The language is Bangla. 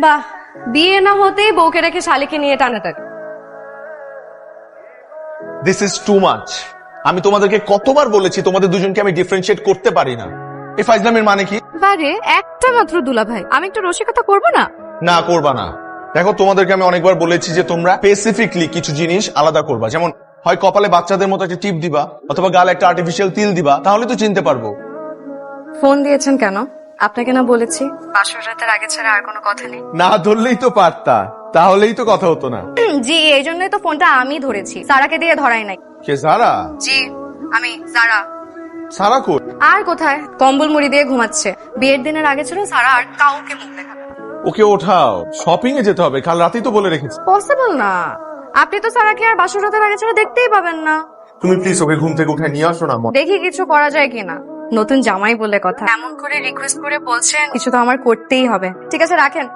বাহ, বিয়ে না হতেই বউকে রেখে শালিকে নিয়ে টানাটানি। This is too much. আমি তোমাদেরকে কতবার বলেছি তোমাদের দুজনকে আমি ডিফারেন্সিয়েট করতে পারি না। এই ফাইজলামের মানে কি? বারে একটা মাত্র দুলা ভাই, আমি একটু রসিকতা করবো না? না, করবা না। দেখো, তোমাদেরকে আমি অনেকবার বলেছি যে তোমরা স্পেসিফিকলি কিছু জিনিস আলাদা করবা, যেমন হয় কপালে বাচ্চাদের মতো একটা টিপ দিবা অথবা গালে একটা আর্টিফিশিয়াল তিল দিবা, তাহলে তো চিনতে পারবো। ফোন দিয়েছেন কেন? আপনাকে না বলেছি বাসর রাতের আগে ছাড়া আর কোনো কথা নেই। না ধরলেই তো পারতা, তাহলেই তো কথা হতো না। জি, এই জন্যই তো ফোনটা আমি ধরেছি, সারাকে দিয়ে ধরাই নাই। কে, সারা? জি, আমি সারা। সারা কই? আর কোথায়, কম্বল মুড়ি দিয়ে ঘুমাচ্ছে। বিয়ের দিনের আগে ছিল সারা আর কাউকে মুখ দেখাবে না। ওকে ওঠাও, শপিং এ যেতে হবে, কাল রাতেই তো বলে রেখেছি। পসিবল না, আপনি তো সারাকে আর বাসর রাতের আগে ছাড়া দেখতেই পাবেন না। তুমি প্লিজ ওকে ঘুম থেকে উঠে নিয়ে আসো না। দেখি কিছু করা যায় কিনা। নতুন জামাই বলে কথা, এমন করে রিকোয়েস্ট করে বলছেন, কিছু তো আমার করতেই হবে। ঠিক আছে, রাখেন।